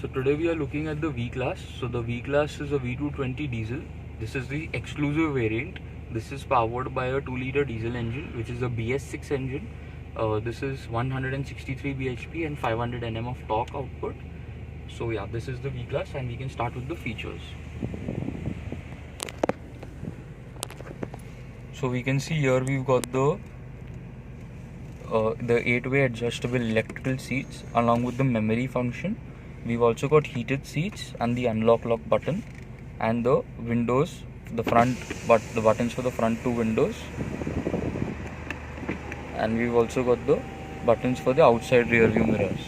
So today we are looking at the V-Class. So the V-Class is a V220 diesel. This is the exclusive variant. This is powered by a 2-liter diesel engine, which is a BS6 engine. This is 163 bhp and 500 Nm of torque output. So yeah, this is the V-Class, and we can start with the features. So we can see here we've got the 8-way adjustable electrical seats along with the memory function. We've also got heated seats and the unlock lock button, and the windows, the buttons for the front two windows, and we've also got the buttons for the outside rear view mirrors.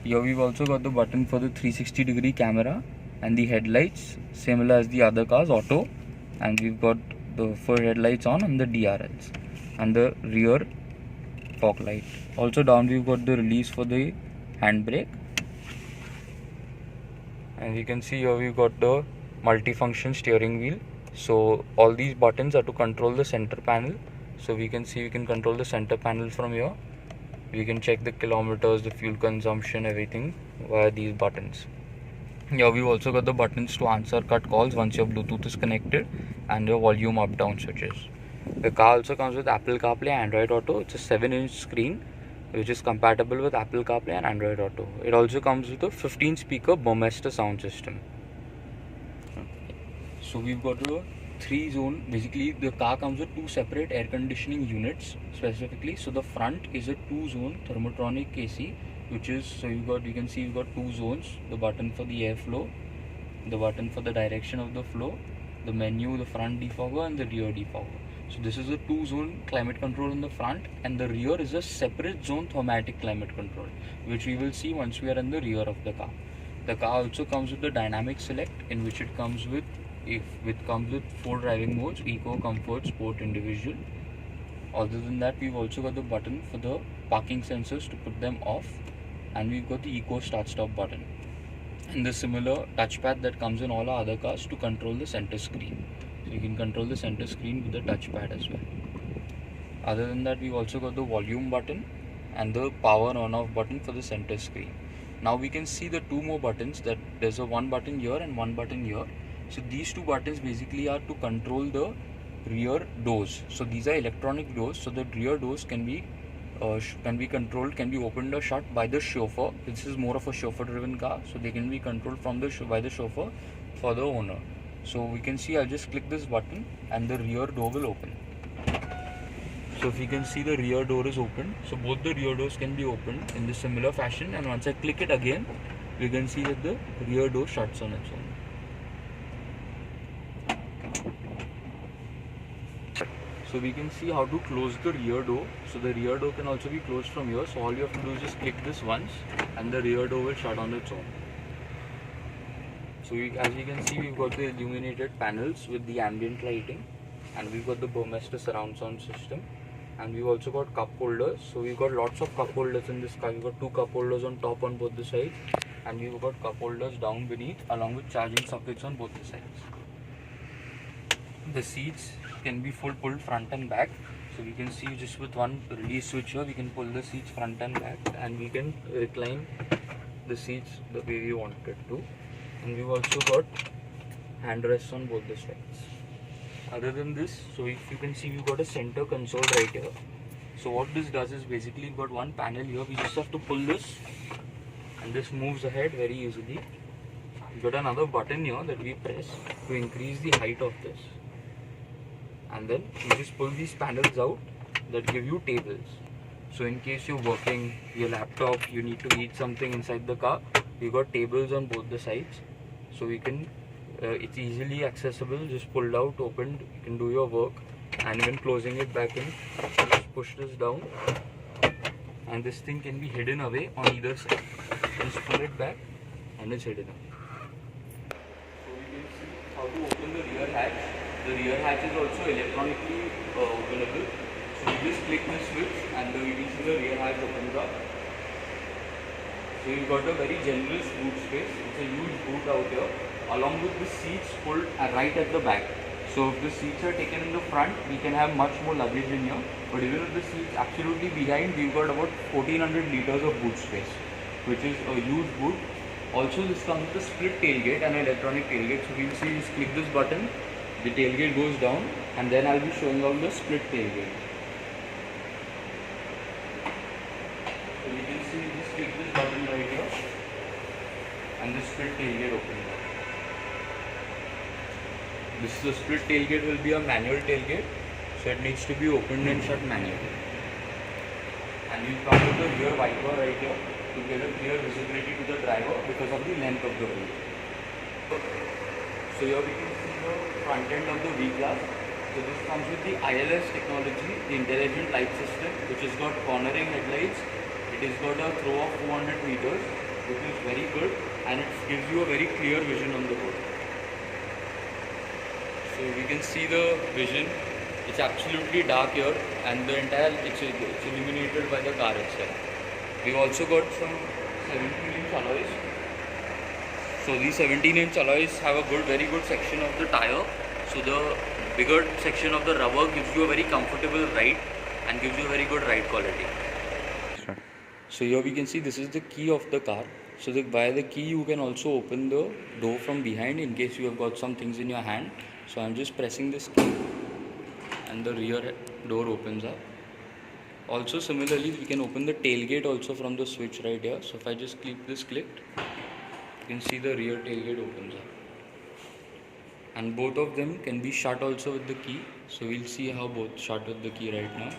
Here we've also got the button for the 360-degree camera and the headlights, similar as the other cars, auto, and we've got the 4 headlights on and the DRLs and the rear fog light. Also down we've got the release for the handbrake, and we can see here we've got the multifunction steering wheel. So all these buttons are to control the center panel. So we can see we can control the center panel from here. We can check the kilometers, the fuel consumption, everything via these buttons. Here we've also got the buttons to answer cut calls once your Bluetooth is connected, and your volume up down switches. The car also comes with Apple CarPlay and Android Auto. It's a 7-inch screen which is compatible with Apple CarPlay and Android Auto. It also comes with a 15-speaker Burmester sound system. So we've got a 3-zone. Basically the car comes with 2 separate air conditioning units specifically. So the front is a 2-zone thermotronic AC, which is, so you can see you've got 2 zones: the button for the airflow, the button for the direction of the flow, the menu, the front defogger and the rear defogger. So this is a 2-zone climate control in the front, and the rear is a separate zone thermatic climate control, which we will see once we are in the rear of the car. The car also comes with the dynamic select, in which it comes with 4 driving modes: eco, comfort, sport, individual. Other than that, we've also got the button for the parking sensors to put them off, and we've got the eco start stop button and the similar touchpad that comes in all our other cars to control the center screen. So you can control the center screen with the touchpad as well. Other than that, we've also got the volume button and the power on off button for the center screen. Now we can see the 2 more buttons, that there's a 1 button here and 1 button here. So these 2 buttons basically are to control the rear doors. So these are electronic doors, so the rear doors can be controlled, can be opened or shut by the chauffeur. This is more of a chauffeur driven car, so they can be controlled from by the chauffeur for the owner. So we can see, I'll just click this button and the rear door will open. So if you can see, the rear door is open. So both the rear doors can be opened in this similar fashion, and once I click it again, we can see that the rear door shuts on its own. So we can see how to close the rear door. So the rear door can also be closed from here. So all you have to do is just click this once and the rear door will shut on its own. So as you can see, we've got the illuminated panels with the ambient lighting, and we've got the Burmester surround sound system, and we've also got cup holders. So we've got lots of cup holders in this car. We've got 2 cup holders on top on both the sides, and we've got cup holders down beneath along with charging sockets on both the sides. The seats can be pulled front and back. So we can see just with one release switch here, we can pull the seats front and back, and we can recline the seats the way we want it to. And we've also got handrests on both the sides. Other than this, so if you can see, we've got a center console right here. So what this does is basically we've got one panel here. We just have to pull this, and this moves ahead very easily. We've got another button here that we press to increase the height of this, and then you just pull these panels out that give you tables. So in case you're working your laptop, you need to eat something inside the car, we've got tables on both the sides, so we can it's easily accessible, just pulled out, opened, you can do your work. And when closing it back in, just push this down, and this thing can be hidden away on either side. Just pull it back and it's hidden away. So we can see how to open the rear hatch. The rear hatch is also electronically openable. So you just click this switch and you can see the rear hatch opens up. So you've got a very generous boot space. It's a huge boot out here, along with the seats pulled right at the back. So if the seats are taken in the front, we can have much more luggage in here. But even if the seats absolutely behind, we've got about 1400 liters of boot space, which is a huge boot. Also, this comes with a split tailgate and an electronic tailgate. So we'll see, just click this button, the tailgate goes down, and then I'll be showing out the split tailgate. So you can see, just click this button right here, and the split tailgate opens up. This is a split tailgate, will be a manual tailgate, so it needs to be opened and shut manually. And you come with the rear wiper right here to get a clear visibility to the driver because of the length of the wheel. So here we can see the front end of the V-Class. So this comes with the ILS technology, the intelligent light system, which has got cornering headlights. It has got a throw of 400 meters, which is very good, and it gives you a very clear vision on the road. So we can see the vision. It's absolutely dark here, and the entire it's illuminated by the car itself. We've also got some 17-inch alloys. So these 17-inch alloys have a very good section of the tire. So the bigger section of the rubber gives you a very comfortable ride and gives you a very good ride quality. So here we can see this is the key of the car. So via the key you can also open the door from behind in case you have got some things in your hand. So I'm just pressing this key and the rear door opens up. Also similarly we can open the tailgate also from the switch right here. So if I just keep this clicked, you can see the rear tailgate opens up. And both of them can be shut also with the key. So we'll see how both shut with the key right now.